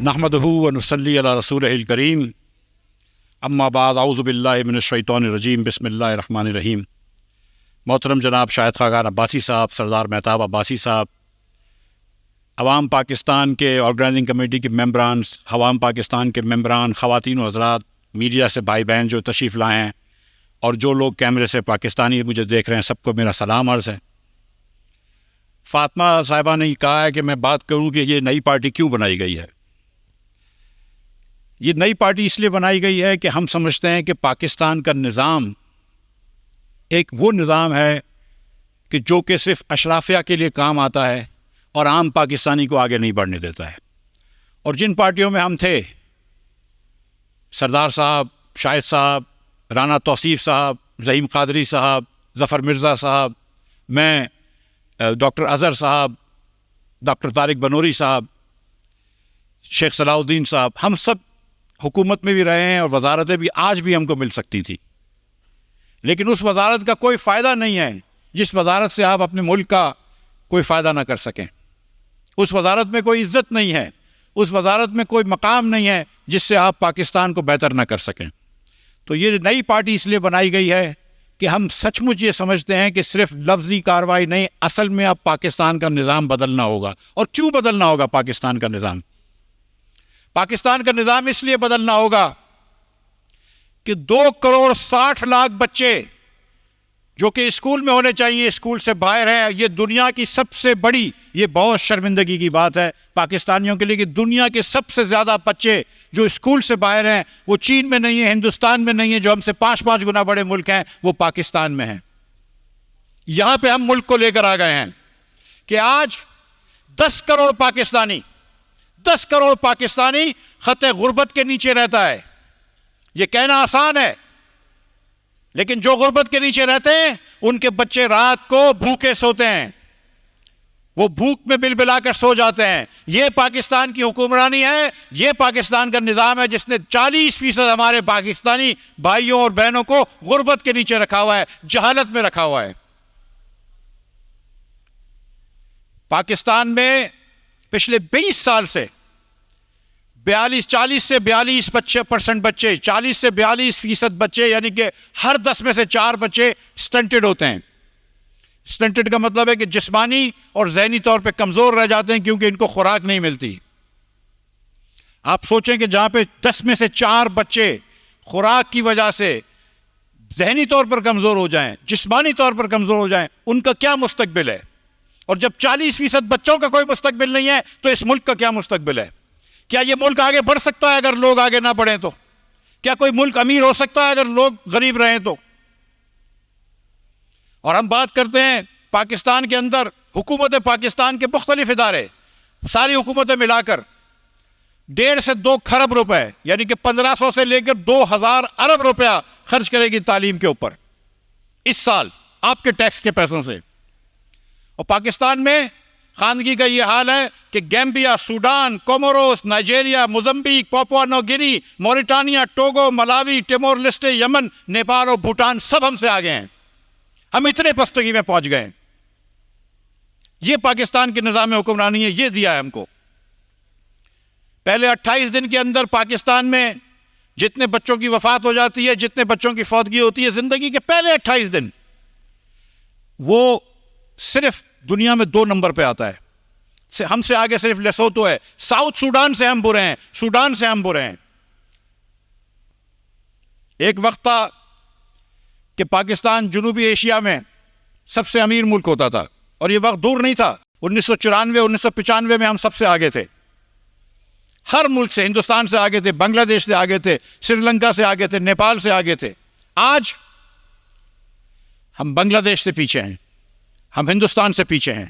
نحمدہ و نصلی علی رسولہ الکریم اما بعد اعوذ باللہ من الشیطان الرجیم بسم اللہ الرحمن الرحیم۔ محترم جناب شاہد خاقان عباسی صاحب، سردار مہتاب عباسی صاحب، عوام پاکستان کے آرگنائزنگ کمیٹی کے ممبران، عوام پاکستان کے ممبران، خواتین و حضرات، میڈیا سے بھائی بہن جو تشریف لائے ہیں، اور جو لوگ کیمرے سے پاکستانی مجھے دیکھ رہے ہیں، سب کو میرا سلام عرض ہے۔ فاطمہ صاحبہ نے کہا ہے کہ میں بات کروں کہ یہ نئی پارٹی کیوں بنائی گئی ہے۔ یہ نئی پارٹی اس لیے بنائی گئی ہے کہ ہم سمجھتے ہیں کہ پاکستان کا نظام ایک وہ نظام ہے کہ جو کہ صرف اشرافیہ کے لیے کام آتا ہے اور عام پاکستانی کو آگے نہیں بڑھنے دیتا ہے۔ اور جن پارٹیوں میں ہم تھے، سردار صاحب، شاہد صاحب، رانا توصیف صاحب، ظہیم قادری صاحب، ظفر مرزا صاحب، میں، ڈاکٹر اظہر صاحب، ڈاکٹر طارق بنوری صاحب، شیخ صلاح الدین صاحب، ہم سب حکومت میں بھی رہے ہیں اور وزارتیں بھی آج بھی ہم کو مل سکتی تھی، لیکن اس وزارت کا کوئی فائدہ نہیں ہے جس وزارت سے آپ اپنے ملک کا کوئی فائدہ نہ کر سکیں۔ اس وزارت میں کوئی عزت نہیں ہے، اس وزارت میں کوئی مقام نہیں ہے جس سے آپ پاکستان کو بہتر نہ کر سکیں۔ تو یہ نئی پارٹی اس لیے بنائی گئی ہے کہ ہم سچ مچ یہ سمجھتے ہیں کہ صرف لفظی کارروائی نہیں، اصل میں اب پاکستان کا نظام بدلنا ہوگا۔ اور کیوں بدلنا ہوگا پاکستان کا نظام؟ پاکستان کا نظام اس لیے بدلنا ہوگا کہ 2.60 کروڑ بچے جو کہ اسکول میں ہونے چاہیے، اسکول سے باہر ہیں۔ یہ دنیا کی سب سے بڑی، یہ بہت شرمندگی کی بات ہے پاکستانیوں کے لیے کہ دنیا کے سب سے زیادہ بچے جو اسکول سے باہر ہیں وہ چین میں نہیں ہیں، ہندوستان میں نہیں ہیں، جو ہم سے 5 گنا بڑے ملک ہیں وہ پاکستان میں ہیں۔ یہاں پہ ہم ملک کو لے کر آ گئے ہیں کہ آج 10 کروڑ پاکستانی خط غربت کے نیچے رہتا ہے۔ یہ کہنا آسان ہے، لیکن جو غربت کے نیچے رہتے ہیں ان کے بچے رات کو بھوکے سوتے ہیں، وہ بھوک میں بلبلا کر سو جاتے ہیں۔ یہ پاکستان کی حکمرانی ہے، یہ پاکستان کا نظام ہے جس نے 40% ہمارے پاکستانی بھائیوں اور بہنوں کو غربت کے نیچے رکھا ہوا ہے، جہالت میں رکھا ہوا ہے۔ پاکستان میں پچھلے 20 سال سے 40 سے 42% بچے، 40 سے 42% بچے، یعنی کہ ہر 10 میں سے 4 بچے سٹنٹڈ ہوتے ہیں۔ سٹنٹڈ کا مطلب ہے کہ جسمانی اور ذہنی طور پہ کمزور رہ جاتے ہیں کیونکہ ان کو خوراک نہیں ملتی۔ آپ سوچیں کہ جہاں پہ 10 میں سے 4 بچے خوراک کی وجہ سے ذہنی طور پر کمزور ہو جائیں، جسمانی طور پر کمزور ہو جائیں، ان کا کیا مستقبل ہے؟ اور جب 40% بچوں کا کوئی مستقبل نہیں ہے تو اس ملک کا کیا مستقبل ہے؟ کیا یہ ملک آگے بڑھ سکتا ہے اگر لوگ آگے نہ بڑھیں تو؟ کیا کوئی ملک امیر ہو سکتا ہے اگر لوگ غریب رہیں تو؟ اور ہم بات کرتے ہیں پاکستان کے اندر حکومت پاکستان کے مختلف ادارے، ساری حکومتیں ملا کر 1.5 سے 2 کھرب روپے، یعنی کہ 1500 سے لے کر 2000 ارب روپیہ خرچ کرے گی تعلیم کے اوپر اس سال آپ کے ٹیکس کے پیسوں سے۔ اور پاکستان میں خواندگی کا یہ حال ہے کہ Gambia, Sudan, Comoros, Nigeria, Mozambique, Papua New Guinea, Mauritania, Togo, Malawi, Timor Leste, Yemen, Nepal اور بھوٹان سب ہم سے آگے ہیں۔ ہم اتنے پستگی میں پہنچ گئے ہیں۔ یہ پاکستان کے نظام حکمرانی ہے، یہ دیا ہے ہم کو۔ پہلے 28 دن کے اندر پاکستان میں جتنے بچوں کی وفات ہو جاتی ہے، جتنے بچوں کی فوتگی ہوتی ہے زندگی کے پہلے 28 دن، وہ صرف دنیا میں 2 نمبر پہ آتا ہے۔ ہم سے آگے صرف لیسوتو ہے، ساؤتھ سوڈان سے ہم برے ہیں، سوڈان سے ہم برے ہیں۔ ایک وقت تھا کہ پاکستان جنوبی ایشیا میں سب سے امیر ملک ہوتا تھا، اور یہ وقت دور نہیں تھا، 1994 1995 میں ہم سب سے آگے تھے، ہر ملک سے، ہندوستان سے آگے تھے، بنگلہ دیش سے آگے تھے، سری لنکا سے آگے تھے، نیپال سے آگے تھے۔ آج ہم بنگلہ دیش سے پیچھے ہیں، ہم ہندوستان سے پیچھے ہیں،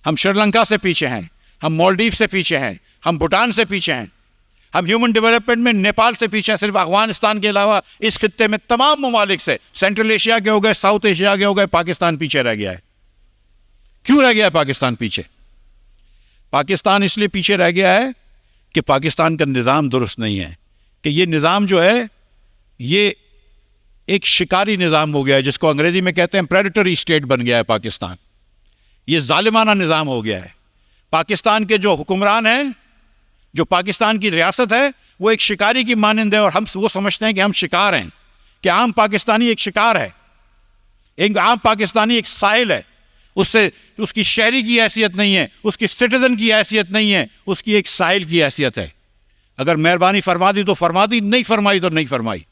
ہم سری لنکا سے پیچھے ہیں، ہم مالدیو سے پیچھے ہیں، ہم بھوٹان سے پیچھے ہیں، ہم ہیومن ڈیولپمنٹ میں نیپال سے پیچھے ہیں۔ صرف افغانستان کے علاوہ اس خطے میں تمام ممالک سے، سینٹرل ایشیا کے ہو گئے، ساؤتھ ایشیا کے ہو گئے، پاکستان پیچھے رہ گیا ہے۔ کیوں رہ گیا ہے پاکستان پیچھے؟ پاکستان اس لیے پیچھے رہ گیا ہے کہ پاکستان کا نظام درست نہیں ہے، کہ یہ نظام جو ہے یہ ایک شکاری نظام ہو گیا ہے، جس کو انگریزی میں کہتے ہیں پریڈیٹری اسٹیٹ بن گیا ہے پاکستان۔ یہ ظالمانہ نظام ہو گیا ہے۔ پاکستان کے جو حکمران ہیں جو پاکستان کی ریاست ہے وہ ایک شکاری کی مانند ہے، اور ہم وہ سمجھتے ہیں کہ ہم شکار ہیں، کہ عام پاکستانی ایک شکار ہے، ایک عام پاکستانی ایک سائل ہے، اس کی شہری کی حیثیت نہیں ہے، اس کی سٹیزن کی حیثیت نہیں ہے، اس کی ایک سائل کی حیثیت ہے۔ اگر مہربانی فرما دی تو فرما دی، نہیں فرمائی تو نہیں فرمائی۔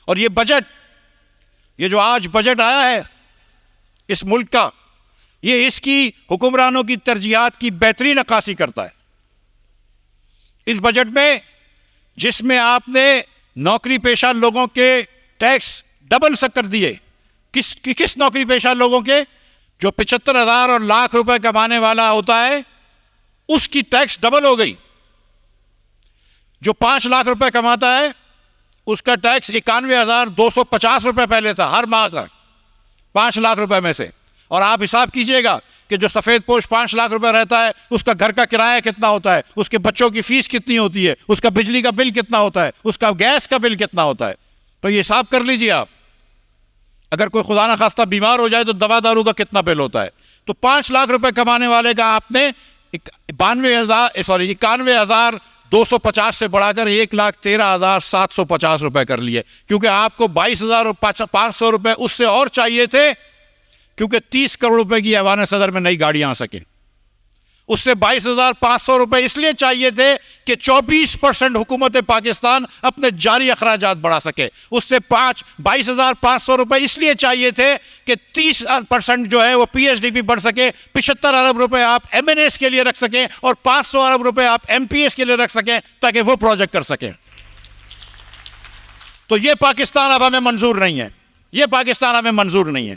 اور یہ بجٹ، یہ جو آج بجٹ آیا ہے اس ملک کا، یہ اس کی حکمرانوں کی ترجیحات کی بہترین عکاسی کرتا ہے۔ اس بجٹ میں، جس میں آپ نے نوکری پیشہ لوگوں کے ٹیکس ڈبل سے کر دیے، کس نوکری پیشہ لوگوں کے؟ جو 75,000 اور لاکھ روپے کمانے والا ہوتا ہے اس کی ٹیکس ڈبل ہو گئی۔ جو 5 لاکھ روپے کماتا ہے اس کا ٹیکس 91,250 روپے پہلے تھا ہر ماہ کا، 5 لاکھ روپے میں سے۔ اور آپ حساب کیجئے گا کہ جو سفید پوش 5 لاکھ روپے رہتا ہے اس کا گھر کا کرایہ کتنا ہوتا ہے، اس کے بچوں کی فیس کتنی ہوتی ہے، اس کا بجلی کا بل کتنا ہوتا ہے، اس کا گیس کا بل کتنا ہوتا ہے۔ تو یہ حساب کر لیجئے آپ، اگر کوئی خدا نہ خواستہ بیمار ہو جائے تو دوا دارو کا کتنا بل ہوتا ہے۔ تو 5 لاکھ روپے کمانے والے کا آپ نے 91,250 سے بڑھا کر 1,13,750 روپے کر لیے، کیونکہ آپ کو 22,500 روپے اس سے اور چاہیے تھے، کیونکہ 30 کروڑ روپے کی ایوان صدر میں نئی گاڑیاں آ سکیں۔ اس سے 22,500 روپے اس لیے چاہیے تھے کہ 24% حکومت پاکستان اپنے جاری اخراجات بڑھا سکے۔ اس سے 22,500 روپے اس لیے چاہیے تھے کہ 30% جو ہے وہ پی ایس ڈی پی بڑھ سکے، 75 ارب روپے آپ ایم این ایس کے لیے رکھ سکیں، اور 500 ارب روپے آپ ایم پی ایس کے لیے رکھ سکیں تاکہ وہ پروجیکٹ کر سکیں۔ تو یہ پاکستان اب ہمیں منظور نہیں ہے، یہ پاکستان ہمیں منظور نہیں ہے۔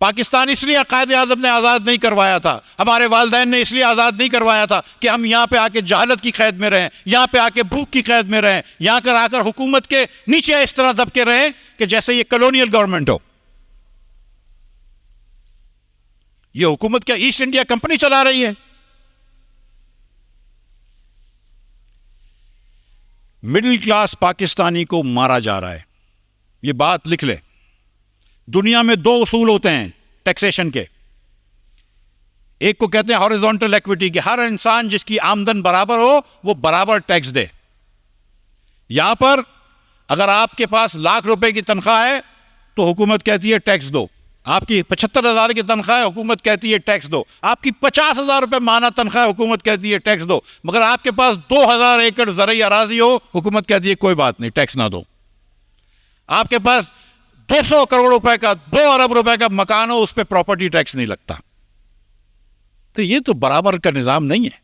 پاکستان اس لیے قائد اعظم نے آزاد نہیں کروایا تھا، ہمارے والدین نے اس لیے آزاد نہیں کروایا تھا کہ ہم یہاں پہ آ کے جہالت کی قید میں رہیں، یہاں پہ آ کے بھوک کی قید میں رہیں، یہاں کر آ کر حکومت کے نیچے اس طرح دب کے رہیں کہ جیسے یہ کلونیل گورنمنٹ ہو۔ یہ حکومت کیا ایسٹ انڈیا کمپنی چلا رہی ہے؟ مڈل کلاس پاکستانی کو مارا جا رہا ہے، یہ بات لکھ لیں۔ دنیا میں 2 اصول ہوتے ہیں ٹیکسیشن کے، ایک کو کہتے ہیں ہاریزونٹل ایکویٹی، کہ ہر انسان جس کی آمدن برابر ہو وہ برابر ٹیکس دے۔ یہاں پر اگر آپ کے پاس لاکھ روپے کی تنخواہ ہے تو حکومت کہتی ہے ٹیکس دو، آپ کی 75,000 کی تنخواہ ہے حکومت کہتی ہے ٹیکس دو، آپ کی 50,000 روپے ماہانہ تنخواہ ہے حکومت کہتی ہے ٹیکس دو، مگر آپ کے پاس 2,000 ایکڑ زرعی اراضی ہو حکومت کہتی ہے کوئی بات نہیں ٹیکس نہ دو۔ آپ کے پاس 200 کروڑ روپے کا 2 ارب روپے کا مکان ہو اس پہ پراپرٹی ٹیکس نہیں لگتا۔ تو یہ تو برابر کا نظام نہیں ہے،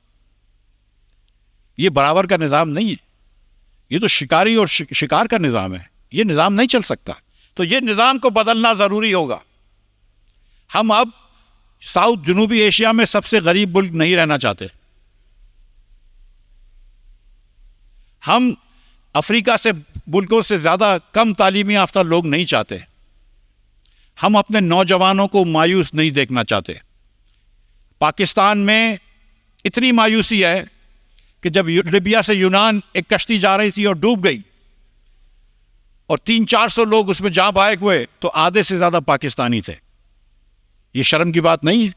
یہ برابر کا نظام نہیں ہے، یہ تو شکاری اور شکار کا نظام ہے، یہ نظام نہیں چل سکتا۔ تو یہ نظام کو بدلنا ضروری ہوگا۔ ہم اب ساؤتھ جنوبی ایشیا میں سب سے غریب ملک نہیں رہنا چاہتے، ہم افریقہ سے ملکوں سے زیادہ کم تعلیمی یافتہ لوگ نہیں چاہتے، ہم اپنے نوجوانوں کو مایوس نہیں دیکھنا چاہتے۔ پاکستان میں اتنی مایوسی ہے کہ جب لیبیا سے یونان ایک کشتی جا رہی تھی اور ڈوب گئی اور 300-400 لوگ اس میں جاں بحق ہوئے تو آدھے سے زیادہ پاکستانی تھے۔ یہ شرم کی بات نہیں ہے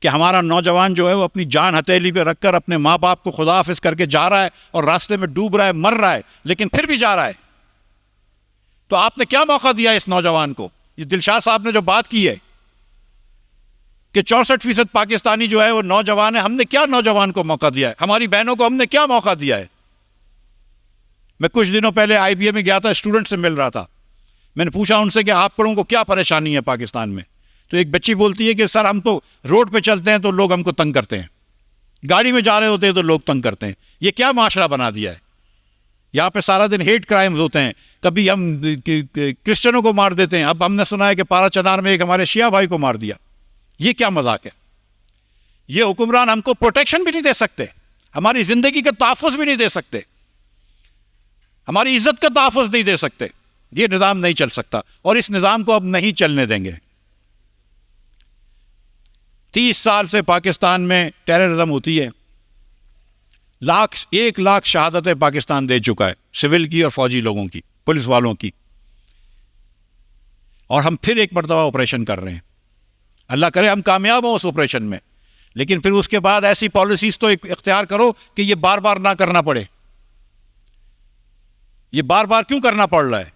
کہ ہمارا نوجوان جو ہے وہ اپنی جان ہتھیلی پہ رکھ کر اپنے ماں باپ کو خدا حافظ کر کے جا رہا ہے اور راستے میں ڈوب رہا ہے، مر رہا ہے، لیکن پھر بھی جا رہا ہے۔ تو آپ نے کیا موقع دیا اس نوجوان کو؟ یہ دلشاد صاحب نے جو بات کی ہے کہ 64% پاکستانی جو ہے وہ نوجوان ہے، ہم نے کیا نوجوان کو موقع دیا ہے؟ ہماری بہنوں کو ہم نے کیا موقع دیا ہے؟ میں کچھ دنوں پہلے آئی بی اے میں گیا تھا، اسٹوڈنٹ سے مل رہا تھا، میں نے پوچھا ان سے کہ آپ لوگوں کو کیا پریشانی ہے پاکستان میں؟ تو ایک بچی بولتی ہے کہ سر ہم تو روڈ پہ چلتے ہیں تو لوگ ہم کو تنگ کرتے ہیں، گاڑی میں جا رہے ہوتے ہیں تو لوگ تنگ کرتے ہیں۔ یہ کیا معاشرہ بنا دیا ہے؟ یہاں پہ سارا دن ہیٹ کرائمز ہوتے ہیں، کبھی ہم کرسچنوں کو مار دیتے ہیں، اب ہم نے سنا ہے کہ پارا چنار میں ایک ہمارے شیعہ بھائی کو مار دیا۔ یہ کیا مذاق ہے؟ یہ حکمران ہم کو پروٹیکشن بھی نہیں دے سکتے، ہماری زندگی کا تحفظ بھی نہیں دے سکتے، ہماری عزت کا تحفظ نہیں دے سکتے۔ یہ نظام نہیں چل سکتا اور اس نظام کو اب نہیں چلنے دیں گے۔ 30 سال سے پاکستان میں ٹیررزم ہوتی ہے، 1 لاکھ شہادتیں پاکستان دے چکا ہے، سول کی اور فوجی لوگوں کی، پولیس والوں کی، اور ہم پھر ایک مرتبہ آپریشن کر رہے ہیں۔ اللہ کرے ہم کامیاب ہوں اس آپریشن میں، لیکن پھر اس کے بعد ایسی پالیسیز تو اختیار کرو کہ یہ بار بار نہ کرنا پڑے. یہ بار بار کیوں کرنا پڑ رہا ہے؟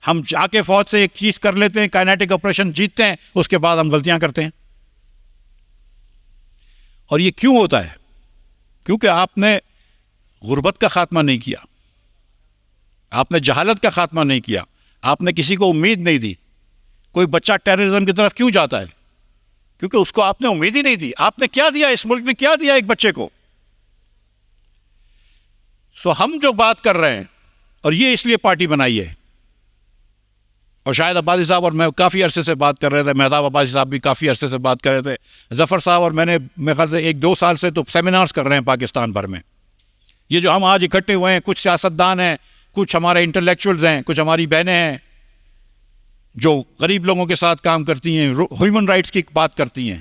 ہم جا کے فوج سے ایک چیز کر لیتے ہیں, کائنیٹک آپریشن جیتتے ہیں, اس کے بعد ہم غلطیاں کرتے ہیں. اور یہ کیوں ہوتا ہے؟ کیونکہ آپ نے غربت کا خاتمہ نہیں کیا, آپ نے جہالت کا خاتمہ نہیں کیا, آپ نے کسی کو امید نہیں دی. کوئی بچہ ٹیررزم کی طرف کیوں جاتا ہے؟ کیونکہ اس کو آپ نے امید ہی نہیں دی. آپ نے کیا دیا اس ملک میں؟ کیا دیا ایک بچے کو؟ ہم جو بات کر رہے ہیں, اور یہ اس لیے پارٹی بنائی ہے, اور شاید عباسی صاحب اور میں کافی عرصے سے بات کر رہے تھے, مہتاب عباسی صاحب بھی کافی عرصے سے بات کر رہے تھے, ظفر صاحب اور میں نے میرے خیال سے 1-2 سال سے تو سیمینارز کر رہے ہیں پاکستان بھر میں. یہ جو ہم آج اکٹھے ہوئے ہیں, کچھ سیاستدان ہیں, کچھ ہمارے انٹلیکچوئلز ہیں, کچھ ہماری بہنیں ہیں جو غریب لوگوں کے ساتھ کام کرتی ہیں, ہیومن رائٹس کی بات کرتی ہیں.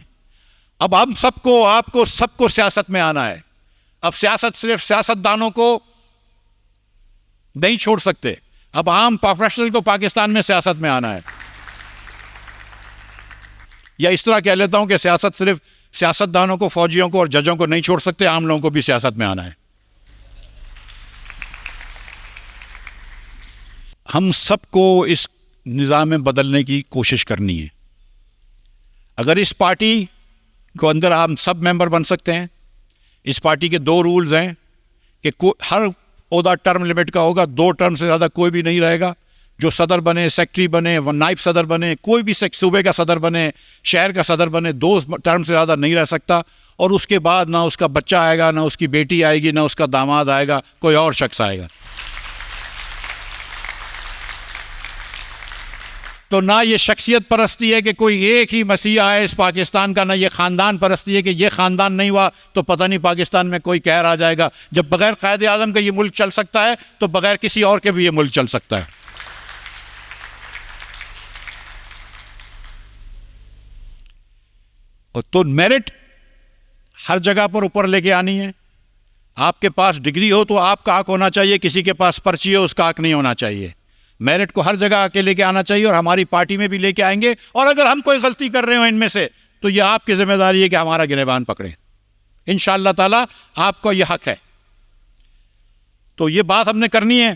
اب ہم سب کو, آپ کو سب کو سیاست میں آنا ہے. اب سیاست صرف سیاستدانوں کو نہیں چھوڑ سکتے, اب عام پروفیشنل کو پاکستان میں سیاست میں آنا ہے. یا اس طرح کہہ لیتا ہوں کہ سیاست صرف سیاستدانوں کو, فوجیوں کو اور ججوں کو نہیں چھوڑ سکتے, عام لوگوں کو بھی سیاست میں آنا ہے. ہم سب کو اس نظام میں بدلنے کی کوشش کرنی ہے. اگر اس پارٹی کو اندر ہم سب ممبر بن سکتے ہیں, اس پارٹی کے 2 رولز ہیں کہ ہر عہدہ ٹرم لمٹ کا ہوگا, 2 ٹرم سے زیادہ کوئی بھی نہیں رہے گا. جو صدر بنے, سیکٹری بنے, نائب صدر بنے, کوئی بھی صوبے کا صدر بنے, شہر کا صدر بنے, 2 ٹرم سے زیادہ نہیں رہ سکتا. اور اس کے بعد نہ اس کا بچہ آئے گا, نہ اس کی بیٹی آئے گی, نہ اس کا داماد آئے گا, کوئی اور شخص آئے گا. تو نہ یہ شخصیت پرستی ہے کہ کوئی ایک ہی مسیحا ہے اس پاکستان کا, نہ یہ خاندان پرستی ہے کہ یہ خاندان نہیں ہوا تو پتہ نہیں پاکستان میں کوئی قہر آ جائے گا. جب بغیر قائد اعظم کا یہ ملک چل سکتا ہے تو بغیر کسی اور کے بھی یہ ملک چل سکتا ہے. اور تو میرٹ ہر جگہ پر اوپر لے کے آنی ہے. آپ کے پاس ڈگری ہو تو آپ کا حق ہونا چاہیے, کسی کے پاس پرچی ہو اس کا حق نہیں ہونا چاہیے. میرٹ کو ہر جگہ آ کے لے کے آنا چاہیے, اور ہماری پارٹی میں بھی لے کے آئیں گے. اور اگر ہم کوئی غلطی کر رہے ہوں ان میں سے تو یہ آپ کی ذمہ داری ہے کہ ہمارا گریبان پکڑیں. انشاءاللہ تعالیٰ آپ کو یہ حق ہے. تو یہ بات ہم نے کرنی ہے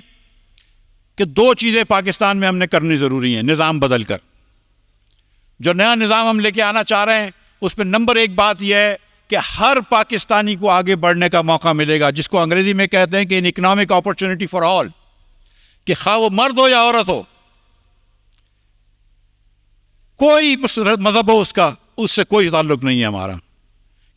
کہ 2 چیزیں پاکستان میں ہم نے کرنی ضروری ہیں نظام بدل کر. جو نیا نظام ہم لے کے آنا چاہ رہے ہیں اس پہ نمبر 1 بات یہ ہے کہ ہر پاکستانی کو آگے بڑھنے کا موقع ملے گا, جس کو انگریزی میں کہتے ہیں کہ ان اکنامک اپرچونٹی فار آل, کہ خواہ وہ مرد ہو یا عورت ہو, کوئی مذہب ہو اس سے کوئی تعلق نہیں ہے ہمارا.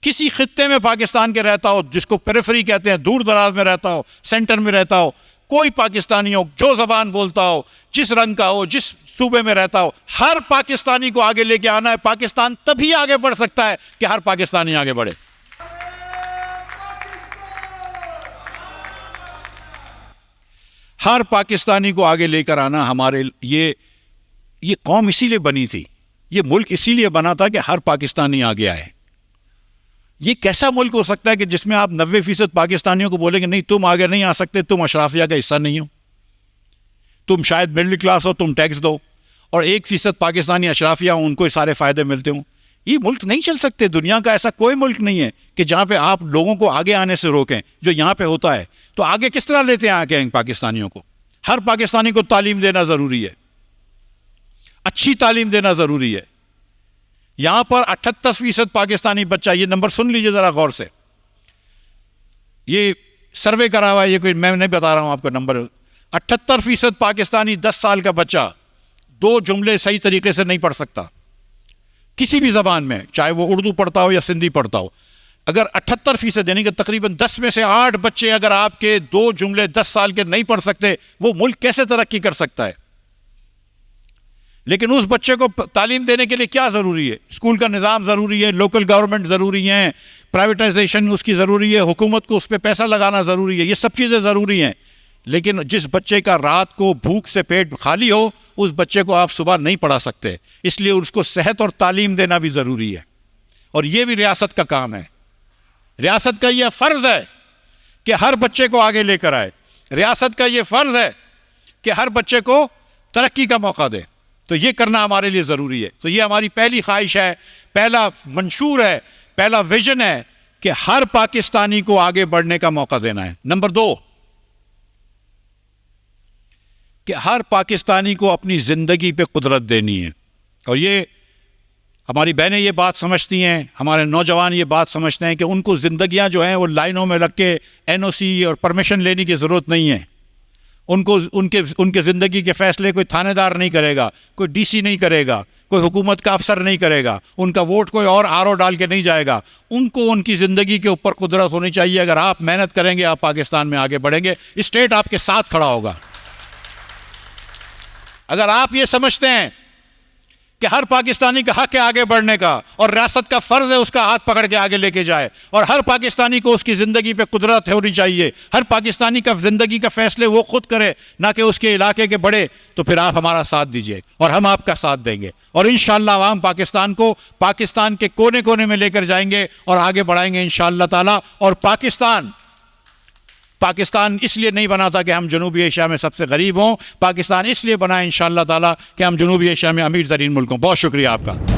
کسی خطے میں پاکستان کے رہتا ہو, جس کو پیریفری کہتے ہیں, دور دراز میں رہتا ہو, سینٹر میں رہتا ہو, کوئی پاکستانی ہو, جو زبان بولتا ہو, جس رنگ کا ہو, جس صوبے میں رہتا ہو, ہر پاکستانی کو آگے لے کے آنا ہے. پاکستان تبھی آگے بڑھ سکتا ہے کہ ہر پاکستانی آگے بڑھے. ہر پاکستانی کو آگے لے کر آنا ہمارے یہ قوم اسی لیے بنی تھی, یہ ملک اسی لیے بنا تھا کہ ہر پاکستانی آگے آئے. یہ کیسا ملک ہو سکتا ہے کہ جس میں آپ 90% پاکستانیوں کو بولیں گے نہیں تم آگے نہیں آ سکتے, تم اشرافیہ کا حصہ نہیں ہو, تم شاید مڈل کلاس ہو, تم ٹیکس دو, اور 1% پاکستانی اشرافیہ ہوں, ان کو سارے فائدے ملتے ہوں. یہ ملک نہیں چل سکتے. دنیا کا ایسا کوئی ملک نہیں ہے کہ جہاں پہ آپ لوگوں کو آگے آنے سے روکیں, جو یہاں پہ ہوتا ہے. تو آگے کس طرح لیتے ہیں آگے پاکستانیوں کو؟ ہر پاکستانی کو تعلیم دینا ضروری ہے, اچھی تعلیم دینا ضروری ہے. یہاں پر 78% پاکستانی بچہ, یہ نمبر سن لیجئے ذرا غور سے, یہ سروے کرا ہوا ہے, یہ کوئی میں نہیں بتا رہا ہوں آپ کو نمبر. 78% پاکستانی 10 سال کا بچہ 2 جملے صحیح طریقے سے نہیں پڑھ سکتا کسی بھی زبان میں, چاہے وہ اردو پڑھتا ہو یا سندھی پڑھتا ہو. اگر 78% یعنی کہ تقریباً 10 میں سے 8 بچے اگر آپ کے 2 جملے 10 سال کے نہیں پڑھ سکتے, وہ ملک کیسے ترقی کر سکتا ہے؟ لیکن اس بچے کو تعلیم دینے کے لیے کیا ضروری ہے؟ اسکول کا نظام ضروری ہے, لوکل گورنمنٹ ضروری ہیں, پرائیویٹائزیشن اس کی ضروری ہے, حکومت کو اس پہ پیسہ لگانا ضروری ہے, یہ سب چیزیں ضروری ہیں. لیکن جس بچے کا رات کو بھوک سے پیٹ خالی ہو, اس بچے کو آپ صبح نہیں پڑھا سکتے. اس لیے اس کو صحت اور تعلیم دینا بھی ضروری ہے, اور یہ بھی ریاست کا کام ہے. ریاست کا یہ فرض ہے کہ ہر بچے کو آگے لے کر آئے. ریاست کا یہ فرض ہے کہ ہر بچے کو ترقی کا موقع دے. تو یہ کرنا ہمارے لیے ضروری ہے. تو یہ ہماری پہلی خواہش ہے, پہلا منشور ہے پہلا ویژن ہے کہ ہر پاکستانی کو آگے بڑھنے کا موقع دینا ہے. نمبر 2 کہ ہر پاکستانی کو اپنی زندگی پہ قدرت دینی ہے. اور یہ ہماری بہنیں یہ بات سمجھتی ہیں, ہمارے نوجوان یہ بات سمجھتے ہیں کہ ان کو زندگیاں جو ہیں وہ لائنوں میں لگ کے NOC اور پرمیشن لینے کی ضرورت نہیں ہے. ان کے زندگی کے فیصلے کوئی تھانے دار نہیں کرے گا, کوئی DC نہیں کرے گا, کوئی حکومت کا افسر نہیں کرے گا, ان کا ووٹ کوئی اور RO ڈال کے نہیں جائے گا. ان کو ان کی زندگی کے اوپر قدرت ہونی چاہیے. اگر آپ محنت کریں گے آپ پاکستان میں آگے بڑھیں گے, اسٹیٹ آپ کے ساتھ کھڑا ہوگا. اگر آپ یہ سمجھتے ہیں کہ ہر پاکستانی کا حق ہے آگے بڑھنے کا اور ریاست کا فرض ہے اس کا ہاتھ پکڑ کے آگے لے کے جائے, اور ہر پاکستانی کو اس کی زندگی پہ قدرت ہونی چاہیے, ہر پاکستانی کا زندگی کا فیصلے وہ خود کرے نہ کہ اس کے علاقے کے بڑے, تو پھر آپ ہمارا ساتھ دیجئے اور ہم آپ کا ساتھ دیں گے. اور انشاءاللہ عوام پاکستان کو پاکستان کے کونے کونے میں لے کر جائیں گے اور آگے بڑھائیں گے انشاءاللہ تعالی. اور پاکستان اس لیے نہیں بنا تھا کہ ہم جنوبی ایشیا میں سب سے غریب ہوں, پاکستان اس لیے بنا انشاءاللہ تعالی کہ ہم جنوبی ایشیا میں امیر ترین ملک ہوں. بہت شکریہ آپ کا.